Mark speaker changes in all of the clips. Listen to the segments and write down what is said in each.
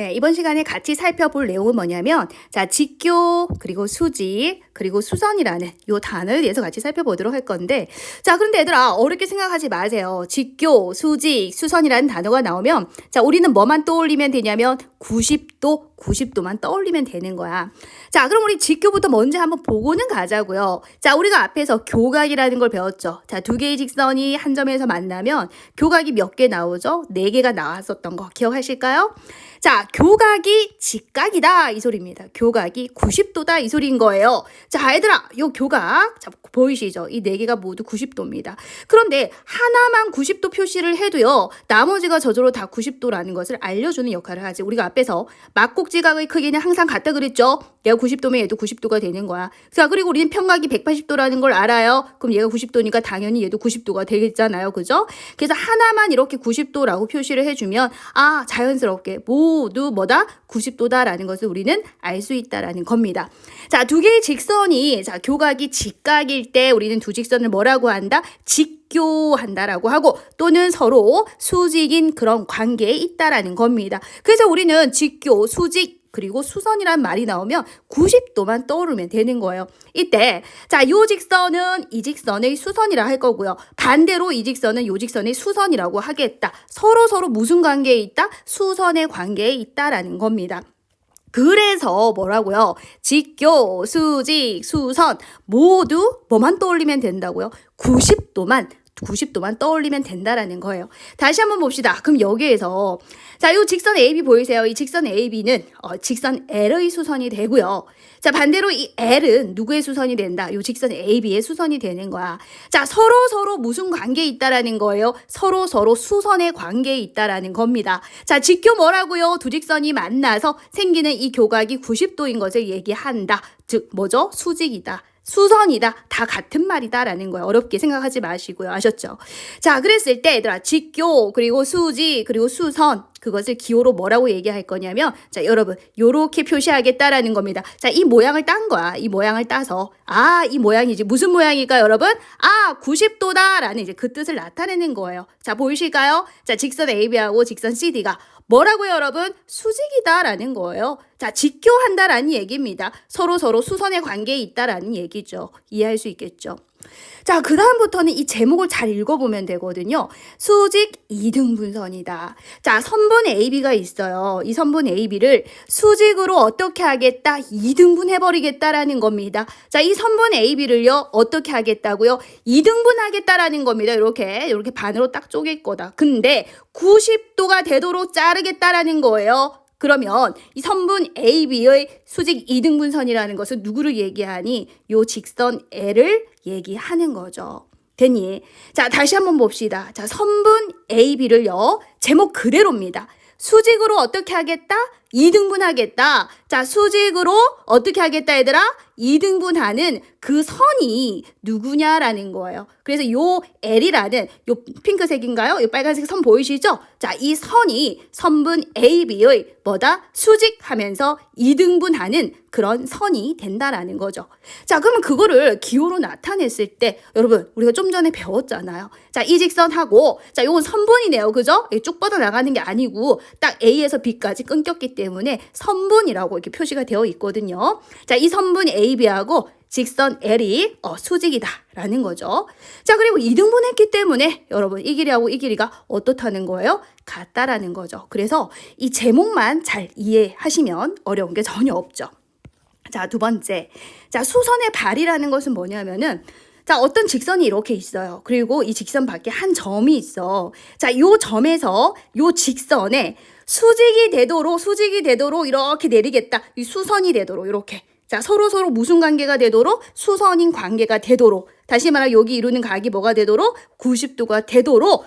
Speaker 1: 네, 이번 시간에 같이 살펴볼 내용은 뭐냐면, 자, 직교, 그리고 수직, 그리고 수선이라는 요 단어에 대해서 같이 살펴보도록 할 건데, 자, 그런데 얘들아, 어렵게 생각하지 마세요. 직교, 수직, 수선이라는 단어가 나오면, 자, 우리는 뭐만 떠올리면 되냐면, 90도만 떠올리면 되는 거야. 자, 그럼 우리 직교부터 먼저 한번 보고는 가자고요. 자, 우리가 앞에서 교각이라는 걸 배웠죠. 자, 두 개의 직선이 한 점에서 만나면 교각이 몇 개 나오죠? 4개가 나왔었던 거 기억하실까요? 자, 교각이 직각이다 이 소리입니다. 교각이 90도다 이 소리인 거예요. 자, 얘들아, 요 교각 자, 보이시죠? 이 4개가 모두 90도입니다. 그런데 하나만 90도 표시를 해도요. 나머지가 저절로 다 90도라는 것을 알려주는 역할을 하지. 우리가 앞에서 막곡지각의 크기는 항상 같다 그랬죠? 얘가 90도면 얘도 90도가 되는 거야. 자, 그리고 우리는 평각이 180도라는 걸 알아요. 그럼 얘가 90도니까 당연히 얘도 90도가 되겠잖아요. 그죠? 그래서 하나만 이렇게 90도라고 표시를 해주면 아, 자연스럽게 모두 뭐다? 90도다라는 것을 우리는 알 수 있다라는 겁니다. 자, 두 개의 직선이 자, 교각이 직각일 때 우리는 두 직선을 뭐라고 한다? 직교한다라고 하고 또는 서로 수직인 그런 관계에 있다라는 겁니다. 그래서 우리는 직교, 수직 그리고 수선이란 말이 나오면 90도만 떠오르면 되는 거예요. 이때 자, 요 직선은 이 직선의 수선이라 할 거고요. 반대로 이 직선은 요 직선의 수선이라고 하겠다. 서로 무슨 관계에 있다? 수선의 관계에 있다라는 겁니다. 그래서 뭐라고요? 직교, 수직, 수선 모두 뭐만 떠올리면 된다고요? 90도만 떠올리면 된다라는 거예요. 다시 한번 봅시다. 그럼 여기에서 자, 이 직선 AB 보이세요? 이 직선 AB는 직선 L의 수선이 되고요. 자, 반대로 이 L은 누구의 수선이 된다? 이 직선 AB의 수선이 되는 거야. 자, 서로 무슨 관계에 있다라는 거예요? 서로 수선의 관계에 있다라는 겁니다. 자, 직교 뭐라고요? 두 직선이 만나서 생기는 이 교각이 90도인 것을 얘기한다. 즉 뭐죠? 수직이다. 수선이다. 다 같은 말이다라는 거예요. 어렵게 생각하지 마시고요. 아셨죠? 자, 그랬을 때 얘들아 직교 그리고 수직 그리고 수선 그것을 기호로 뭐라고 얘기할 거냐면 자, 여러분 요렇게 표시하겠다라는 겁니다. 자, 이 모양을 딴 거야. 이 모양을 따서 아, 이 모양이지. 무슨 모양일까요, 여러분? 아, 90도다라는 이제 그 뜻을 나타내는 거예요. 자, 보이실까요? 자, 직선 AB하고 직선 CD가 뭐라고요, 여러분? 수직이다라는 거예요. 자, 직교한다라는 얘기입니다. 서로 수선의 관계에 있다라는 얘기죠. 이해할 수 있겠죠? 자, 그 다음부터는 이 제목을 잘 읽어보면 되거든요. 수직 이등분선이다. 자, 선분 AB가 있어요. 이 선분 AB를 수직으로 어떻게 하겠다? 이등분해버리겠다라는 겁니다. 자, 이 선분 AB를요, 어떻게 하겠다고요? 이등분하겠다라는 겁니다. 이렇게 반으로 딱 쪼갤 거다. 근데 90도가 되도록 자르겠다라는 거예요. 그러면 이 선분 AB의 수직 이등분선이라는 것은 누구를 얘기하니? 요 직선 L을 얘기하는 거죠. 됐니? 자, 다시 한번 봅시다. 자, 선분 AB를요. 제목 그대로입니다. 수직으로 어떻게 하겠다? 이등분하겠다. 자, 수직으로 어떻게 하겠다 얘들아? 이등분하는 그 선이 누구냐라는 거예요. 그래서 요 L이라는 요 핑크색인가요? 요 빨간색 선 보이시죠? 자, 이 선이 선분 AB의 뭐다? 수직하면서 이등분하는 그런 선이 된다라는 거죠. 자, 그러면 그거를 기호로 나타냈을 때 여러분 우리가 좀 전에 배웠잖아요. 자, 이 직선하고 자, 요건 선분이네요. 그죠? 쭉 뻗어 나가는 게 아니고 딱 A에서 B까지 끊겼기 때문에 선분이라고 이렇게 표시가 되어 있거든요. 자, 이 선분 AB하고 직선 L이 수직이다라는 거죠. 자, 그리고 이등분했기 때문에 여러분 이 길이하고 이 길이가 어떻다는 거예요? 같다라는 거죠. 그래서 이 제목만 잘 이해하시면 어려운 게 전혀 없죠. 자, 두 번째. 자, 수선의 발이라는 것은 뭐냐면은 자, 어떤 직선이 이렇게 있어요. 그리고 이 직선 밖에 한 점이 있어. 자, 요 점에서 요 직선에 수직이 되도록 이렇게 내리겠다. 이 수선이 되도록 이렇게. 자, 서로 무슨 관계가 되도록? 수선인 관계가 되도록. 다시 말하면 여기 이루는 각이 뭐가 되도록? 90도가 되도록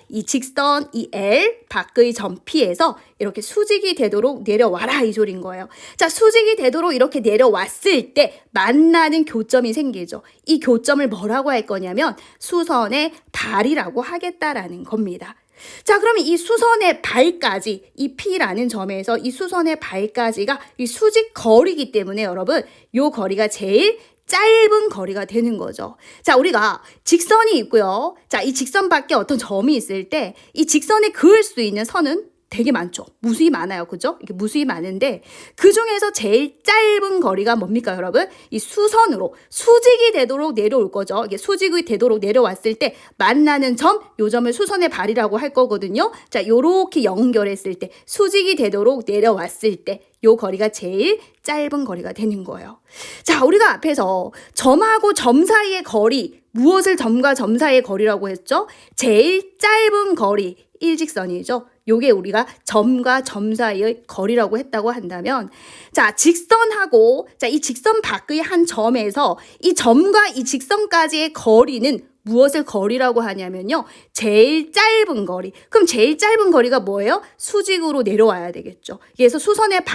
Speaker 1: 이 직선 이 L 밖의 점 P에서 이렇게 수직이 되도록 내려와라 이 소리인 거예요. 자, 수직이 되도록 이렇게 내려왔을 때 만나는 교점이 생기죠. 이 교점을 뭐라고 할 거냐면 수선의 발이라고 하겠다라는 겁니다. 자, 그러면 이 수선의 발까지 이 P라는 점에서 이 수선의 발까지가 이 수직 거리이기 때문에 여러분 요 거리가 제일 짧은 거리가 되는 거죠. 자, 우리가 직선이 있고요. 자, 이 직선 밖에 어떤 점이 있을 때 이 직선에 그을 수 있는 선은 되게 많죠. 무수히 많아요. 그죠? 이게 무수히 많은데 그 중에서 제일 짧은 거리가 뭡니까, 여러분? 이 수선으로 수직이 되도록 내려올 거죠. 이게 수직이 되도록 내려왔을 때 만나는 점, 요 점을 수선의 발이라고 할 거거든요. 자, 요렇게 연결했을 때 수직이 되도록 내려왔을 때 요 거리가 제일 짧은 거리가 되는 거예요. 자, 우리가 앞에서 점하고 점 사이의 거리, 무엇을 점과 점 사이의 거리라고 했죠? 제일 짧은 거리, 일직선이죠. 요게 우리가 점과 점 사이의 거리라고 했다고 한다면, 자, 직선하고, 자, 이 직선 밖의 한 점에서 이 점과 이 직선까지의 거리는 무엇을 거리라고 하냐면요. 제일 짧은 거리. 그럼 제일 짧은 거리가 뭐예요? 수직으로 내려와야 되겠죠. 그래서 수선의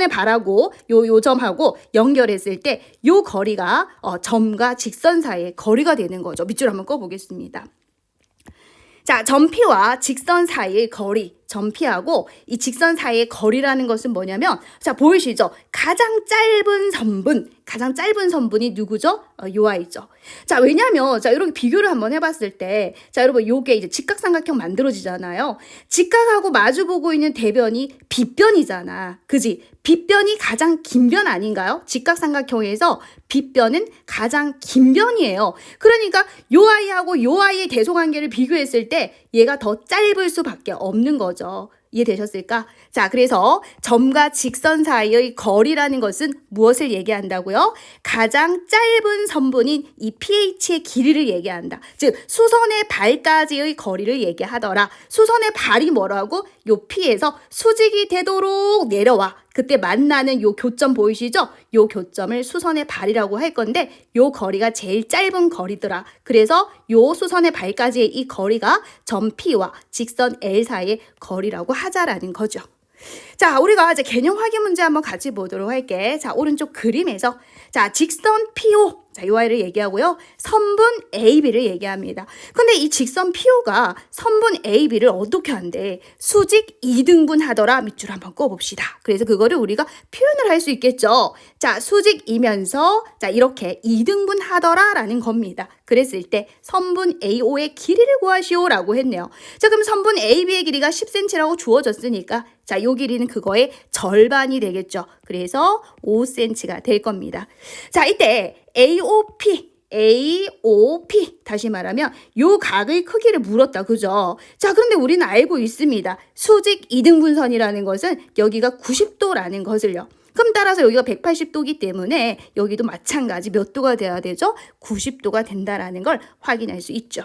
Speaker 1: 발하고 요 점하고 연결했을 때 요 거리가 점과 직선 사이의 거리가 되는 거죠. 밑줄 한번 꺼보겠습니다. 자, 점피와 직선 사이의 거리, 점피하고 이 직선 사이의 거리라는 것은 뭐냐면, 자, 보이시죠? 가장 짧은 선분이 누구죠? 요 아이죠. 자, 왜냐면, 자, 이렇게 비교를 한번 해봤을 때, 자, 여러분, 요게 이제 직각삼각형 만들어지잖아요. 직각하고 마주보고 있는 대변이 빗변이잖아. 그지? 빗변이 가장 긴 변 아닌가요? 직각삼각형에서 빗변은 가장 긴 변이에요. 그러니까 요 아이하고 요 아이의 대소관계를 비교했을 때 얘가 더 짧을 수밖에 없는 거죠. 이해되셨을까? 자, 그래서 점과 직선 사이의 거리라는 것은 무엇을 얘기한다고요? 가장 짧은 선분인 이 pH의 길이를 얘기한다. 즉, 수선의 발까지의 거리를 얘기하더라. 수선의 발이 뭐라고? 요 P에서 수직이 되도록 내려와. 그때 만나는 요 교점 보이시죠? 요 교점을 수선의 발이라고 할 건데 요 거리가 제일 짧은 거리더라. 그래서 요 수선의 발까지의 이 거리가 점 P와 직선 L 사이의 거리라고 하자라는 거죠. 자, 우리가 이제 개념 확인 문제 한번 같이 보도록 할게. 자, 오른쪽 그림에서 자, 직선 PO, 자, 요 아이를 얘기하고요. 선분 AB를 얘기합니다. 근데 이 직선 PO가 선분 AB를 어떻게 한대? 수직 2등분 하더라. 밑줄 한번 꺼봅시다. 그래서 그거를 우리가 표현을 할 수 있겠죠. 자, 수직이면서 자, 이렇게 2등분 하더라 라는 겁니다. 그랬을 때 선분 AO의 길이를 구하시오라고 했네요. 자, 그럼 선분 AB의 길이가 10cm라고 주어졌으니까 자, 요 길이는 그거의 절반이 되겠죠. 그래서 5cm가 될 겁니다. 자, 이때 AOP 다시 말하면 요 각의 크기를 물었다. 그죠? 자, 그런데 우리는 알고 있습니다. 수직 2등분선이라는 것은 여기가 90도라는 것을요. 그럼 따라서 여기가 180도이기 때문에 여기도 마찬가지 몇 도가 돼야 되죠? 90도가 된다라는 걸 확인할 수 있죠.